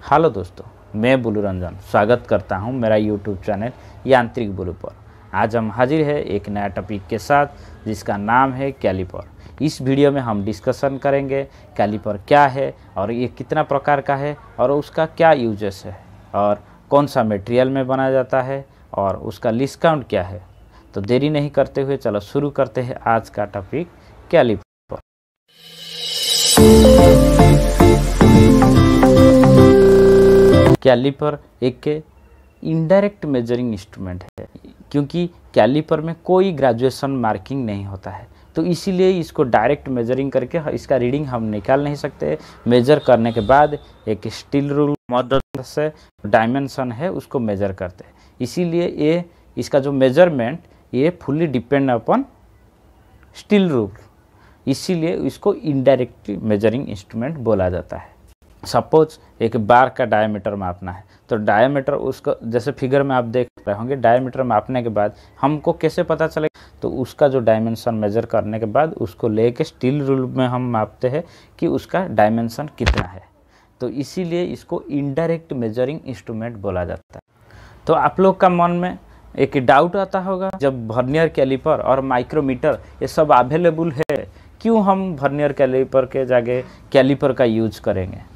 Hello दोस्तों, मैं बुलू रंजन स्वागत करता हूं मेरा यूट्यूब चैनल यांत्रिक बुलू पर। आज हम हाजिर है एक नया टॉपिक के साथ जिसका नाम है कैलिपर। इस वीडियो में हम डिस्कशन करेंगे कैलिपर क्या है और ये कितना प्रकार का है और उसका क्या यूजेस है और कौन सा मटेरियल में बनाया जाता है और उसका लीस्ट काउंट क्या है। तो देरी नहीं करते हुए चलो शुरू करते हैं आज का टॉपिक कैलिपर। कैलिपर एक इनडायरेक्ट मेजरिंग इंस्ट्रूमेंट है क्योंकि कैलिपर में कोई ग्रेजुएशन मार्किंग नहीं होता है, तो इसीलिए इसको डायरेक्ट मेजरिंग करके इसका रीडिंग हम निकाल नहीं सकते। मेजर करने के बाद एक स्टील रूल मदद से डायमेंशन है उसको मेजर करते हैं, इसीलिए ये इसका जो मेजरमेंट ये fully depend upon steel rule, इसीलिए इसको इनडायरेक्ट मेजरिंग इंस्ट्रूमेंट बोला जाता है। सपोज एक बार का डायमीटर मापना है तो डायमीटर उसको जैसे फिगर में आप देख रहे होंगे, डायमीटर मापने के बाद हमको कैसे पता चलेगा, तो उसका जो डायमेंशन मेजर करने के बाद उसको लेके स्टील रूल में हम मापते हैं कि उसका डायमेंशन कितना है, तो इसीलिए इसको इनडायरेक्ट मेजरिंग इंस्ट्रूमेंट बोला जाता है। तो आप लोग का मन में एक डाउट आता होगा, जब वर्नियर कैलिपर और माइक्रोमीटर ये सब अवेलेबल है, क्यों हम वर्नियर कैलिपर के जगह कैलिपर का यूज करेंगे।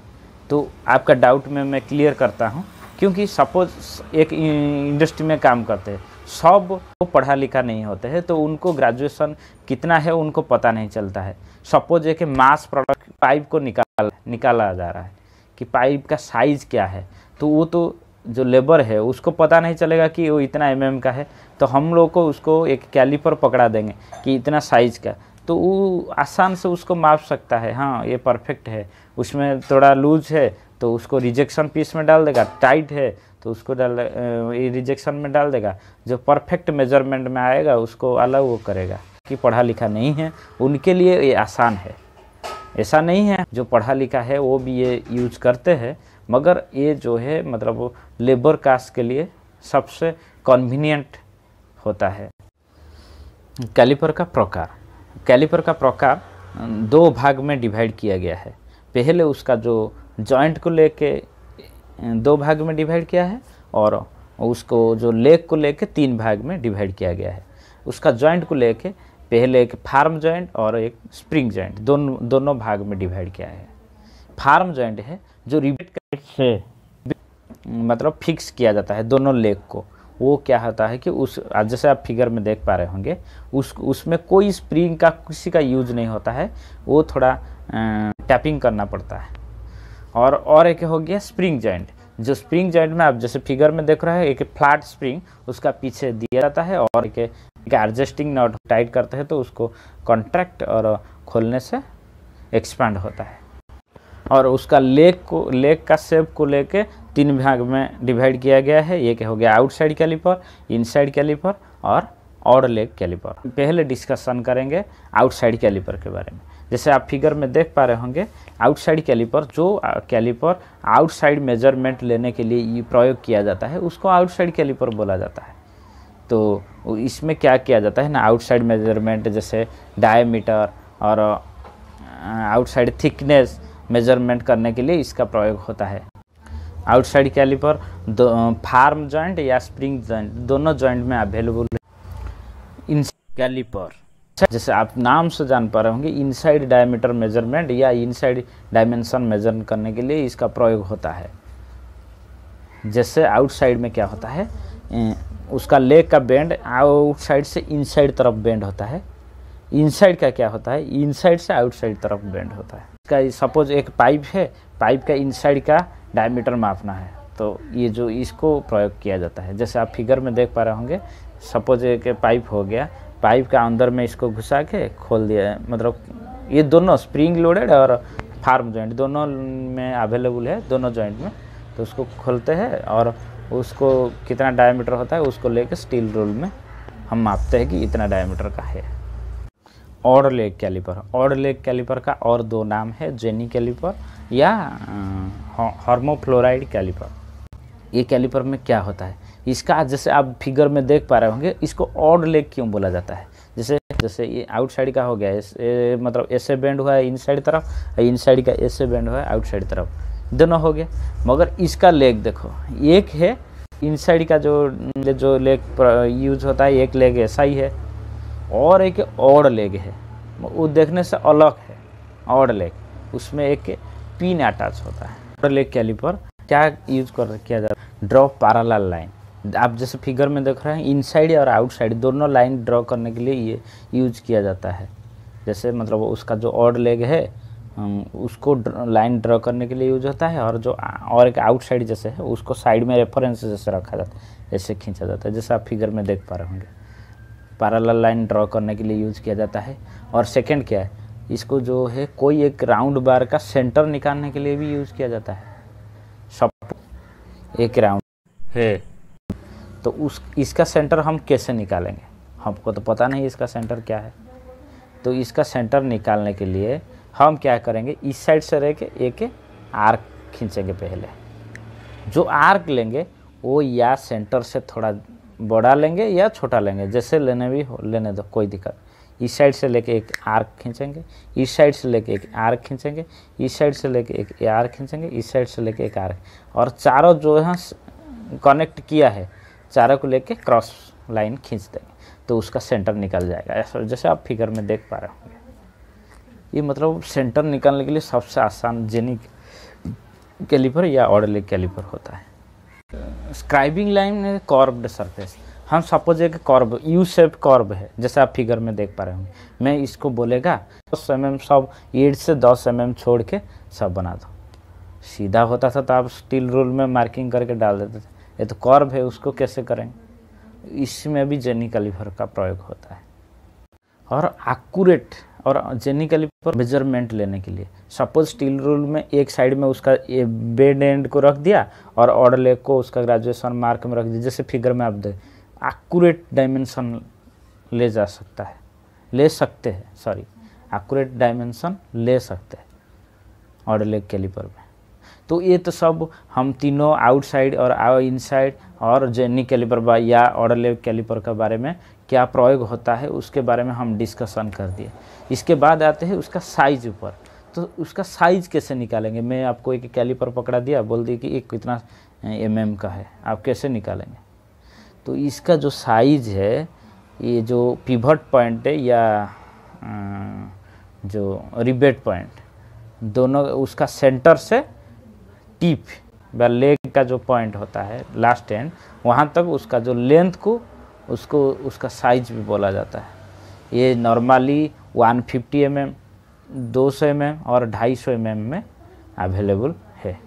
तो आपका डाउट में मैं क्लियर करता हूं, क्योंकि सपोज एक इंडस्ट्री में काम करते हैं, सब पढ़ा लिखा नहीं होते हैं, तो उनको ग्रेजुएशन कितना है उनको पता नहीं चलता है। सपोज एक मास प्रोडक्ट पाइप को निकाला जा रहा है कि पाइप का साइज़ क्या है, तो वो तो जो लेबर है उसको पता नहीं चलेगा कि वो इतना mm का है, तो हम लोग को उसको एक कैलिपर पकड़ा देंगे कि इतना साइज़ का, तो वो आसान से उसको माप सकता है, हाँ ये परफेक्ट है, उसमें थोड़ा लूज है तो उसको रिजेक्शन पीस में डाल देगा, टाइट है तो उसको रिजेक्शन में डाल देगा, जो परफेक्ट मेजरमेंट में आएगा उसको अलग वो करेगा। कि पढ़ा लिखा नहीं है उनके लिए ये आसान है, ऐसा नहीं है जो पढ़ा लिखा है वो भी ये यूज करते हैं, मगर ये जो है मतलब लेबर कास्ट के लिए सबसे कन्वीनियंट होता है। कैलिपर का प्रकार दो भाग में डिवाइड किया गया है। पहले उसका जो जॉइंट को लेके दो भाग में डिवाइड किया है और उसको जो लेग को लेके तीन भाग में डिवाइड किया गया है। उसका जॉइंट को लेके पहले एक फार्म जॉइंट और एक स्प्रिंग जॉइंट दोनों भाग में डिवाइड किया है। फार्म जॉइंट है जो रिवेट से मतलब फिक्स किया जाता है दोनों लेग को। वो क्या होता है कि उस जैसे आप फिगर में देख पा रहे होंगे उसमें कोई स्प्रिंग का किसी का यूज नहीं होता है, वो थोड़ा टैपिंग करना पड़ता है। और एक हो गया स्प्रिंग जॉइंट, जो स्प्रिंग जॉइंट में आप जैसे फिगर में देख रहे हैं एक फ्लैट स्प्रिंग उसका पीछे दिया जाता है और एक एडजस्टिंग नॉट टाइट करते हैं तो उसको कॉन्ट्रैक्ट और खोलने से एक्सपांड होता है। और उसका लेग का शेप को लेके तीन भाग में डिवाइड किया गया है। एक हो गया आउटसाइड कैलिपर, इनसाइड कैलिपर और ऑड लेग कैलिपर। पहले डिस्कशन करेंगे आउटसाइड कैलिपर के बारे में। जैसे आप फिगर में देख पा रहे होंगे, आउटसाइड कैलिपर जो कैलिपर आउटसाइड मेजरमेंट लेने के लिए ये प्रयोग किया जाता है उसको आउटसाइड कैलिपर बोला जाता है। तो इसमें क्या किया जाता है ना, आउटसाइड मेजरमेंट जैसे डायमीटर और आउटसाइड थिकनेस मेजरमेंट करने के लिए इसका प्रयोग होता है। आउटसाइड कैलिपर फार्म जॉइंट या स्प्रिंग जॉइंट दोनों जॉइंट में अवेलेबल है। इनसाइड कैलिपर जैसे आप नाम से जान पा रहे होंगे, इनसाइड डायमीटर मेजरमेंट या इनसाइड डायमेंशन मेजर करने के लिए इसका प्रयोग होता है। जैसे आउटसाइड में क्या होता है, उसका लेग का बेंड आउटसाइड से इनसाइड तरफ बेंड होता है। इनसाइड का क्या होता है, इनसाइड से आउटसाइड तरफ बेंड होता है। इसका सपोज एक पाइप है, पाइप का इनसाइड का डायमीटर मापना है तो ये जो इसको प्रयोग किया जाता है। जैसे आप फिगर में देख पा रहे होंगे, सपोज एक पाइप हो गया, पाइप का अंदर में इसको घुसा के खोल दिया है, मतलब ये दोनों स्प्रिंग लोडेड और फार्म जॉइंट दोनों में अवेलेबल है, दोनों जॉइंट में। तो उसको खोलते हैं और उसको कितना डायमीटर होता है उसको लेकर स्टील रूल में हम मापते हैं कि इतना डायमीटर का है। ऑड लेग कैलिपर का और दो नाम है, जेनी कैलिपर या हार्मोफ्लोराइड कैलिपर। ये कैलिपर में क्या होता है, इसका जैसे आप फिगर में देख पा रहे होंगे, इसको ऑड लेग क्यों बोला जाता है। जैसे ये आउटसाइड का हो गया, मतलब ऐसे बेंड हुआ है इनसाइड तरफ, इनसाइड का ऐसे बेंड हुआ है आउटसाइड तरफ, दोनों हो गए। मगर इसका लेग देखो, एक है इनसाइड का जो लेग यूज होता है, एक लेग ऐसा ही है और एक ऑड लेग है, वो देखने से अलग है। ऑड लेग, उसमें एक पिन अटैच होता है। ऑड लेग कैलिपर क्या यूज किया जाता है? Draw parallel line. आप जैसे फिगर में देख रहे हैं, इनसाइड और आउटसाइड दोनों लाइन ड्रॉ करने के लिए ये यूज किया जाता है। जैसे मतलब उसका जो ऑड लेग है उसको लाइन ड्रॉ करने के लिए यूज होता है, और एक आउटसाइड जैसे है उसको साइड में रेफरेंस जैसे रखा जाता है, ऐसे खींचा जाता है, जैसे आप फिगर में देख पा रहे होंगे। पैरेलल लाइन ड्रॉ करने के लिए यूज किया जाता है। और सेकंड क्या है, इसको जो है कोई एक राउंड बार का सेंटर निकालने के लिए भी यूज किया जाता है। सब एक राउंड है तो इसका सेंटर हम कैसे निकालेंगे? हमको तो पता नहीं इसका सेंटर क्या है। तो इसका सेंटर निकालने के लिए हम क्या करेंगे, इस साइड से रह के एक आर्क खींचेंगे। पहले जो आर्क लेंगे वो या सेंटर से थोड़ा बड़ा लेंगे या छोटा लेंगे, जैसे लेने भी हो लेने दो, कोई दिक्कत। इस साइड से लेके एक आर्क खींचेंगे, इस साइड से लेके एक आर्क खींचेंगे, इस साइड से लेके एक आर्क खींचेंगे, इस साइड से लेके एक आर्क, और चारों जो है कनेक्ट किया है चारों को लेके क्रॉस लाइन खींच देंगे तो उसका सेंटर निकल जाएगा। ऐसा जैसे आप फिगर में देख पा रहे होंगे। ये मतलब सेंटर निकालने के लिए सबसे आसान जेनी कैलिपर या ऑड लेग कैलिपर होता है। स्क्राइबिंग लाइन कर्व्ड सरफेस, हम सपोज एक कर्व यू शेप कर्व है, जैसे आप फिगर में देख पा रहे होंगे। मैं इसको बोलेगा 10 mm सब 8 से 10 mm छोड़ के सब बना दो। सीधा होता था तो आप स्टील रूल में मार्किंग करके डाल देते थे, ये तो कर्व है, उसको कैसे करेंगे? इसमें भी जेनी कैलिपर का प्रयोग होता है। और एक्यूरेट और जेनी कैलिपर मेजरमेंट लेने के लिए, सपोज स्टील रूल में एक साइड में उसका बेड एंड को रख दिया और ऑड लेग को उसका ग्रेजुएशन मार्क में रख दिया, जैसे फिगर में आप देख, एक्यूरेट डायमेंशन ले सकते हैं एक्यूरेट डायमेंशन ले सकते हैं ऑड लेग कैलिपर में। तो ये तो सब हम तीनों आउटसाइड और इनसाइड और जेनी कैलिपर या ऑड लेग कैलिपर के बारे में क्या प्रयोग होता है उसके बारे में हम डिस्कशन कर दिए। इसके बाद आते हैं उसका साइज ऊपर। तो उसका साइज कैसे निकालेंगे? मैं आपको एक कैलिपर पकड़ा दिया, बोल दिया कि एक कितना mm का है, आप कैसे निकालेंगे? तो इसका जो साइज है, ये जो पिवट पॉइंट है या जो रिबेट पॉइंट, दोनों उसका सेंटर से टिप या लेग का जो पॉइंट होता है लास्ट एंड, वहाँ तक उसका जो लेंथ को उसका साइज भी बोला जाता है। ये नॉर्मली 150 mm, 200 mm और 250 mm में अवेलेबल है।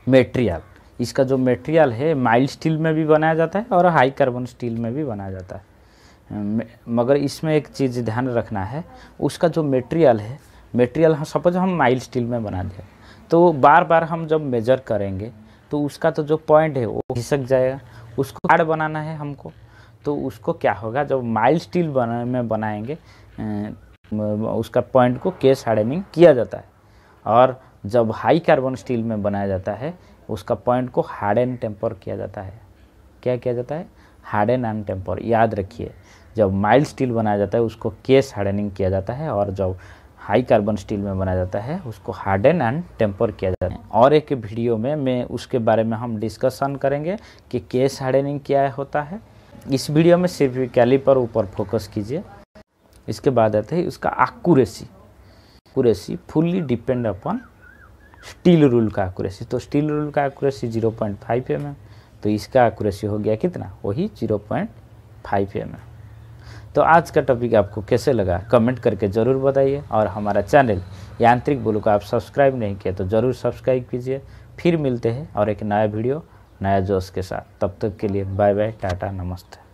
मटेरियल, इसका जो मटेरियल है माइल्ड स्टील में भी बनाया जाता है और हाई कार्बन स्टील में भी बनाया जाता है। मगर इसमें एक चीज़ ध्यान रखना है, उसका जो मटेरियल सपोज हम माइल्ड स्टील में बना दें तो बार बार हम जब मेजर करेंगे तो उसका तो जो पॉइंट है वो खिसक जाएगा। उसको हार्ड बनाना है हमको, तो उसको क्या होगा, जब माइल्ड स्टील में बनाएंगे उसका पॉइंट को केस हार्डनिंग किया जाता है, और जब हाई कार्बन स्टील में बनाया जाता है उसका पॉइंट को हार्डन टेम्पर किया जाता है। क्या किया जाता है? Harden and temper. याद रखिए, जब माइल्ड स्टील बनाया जाता है उसको केस हार्डनिंग किया जाता है, और जब हाई कार्बन स्टील में बनाया जाता है उसको हार्डन एंड टेम्पर किया जाता है। और एक वीडियो में मैं उसके बारे में हम डिस्कशन करेंगे कि केस हार्डनिंग क्या होता है। इस वीडियो में सिर्फ कैलिपर ऊपर फोकस कीजिए। इसके बाद आते हैं उसका accuracy fully depend upon steel rule का एक्यूरेसी। तो स्टील रूल का एक्यूरेसी 0.5 mm, तो इसका एक्यूरेसी हो गया कितना? वही 0.5 mm। तो आज का टॉपिक आपको कैसे लगा कमेंट करके ज़रूर बताइए, और हमारा चैनल यांत्रिक बोलू को आप सब्सक्राइब नहीं किया तो ज़रूर सब्सक्राइब कीजिए। फिर मिलते हैं और एक नया वीडियो नया जोश के साथ। तब तक के लिए बाय बाय, टाटा, नमस्ते।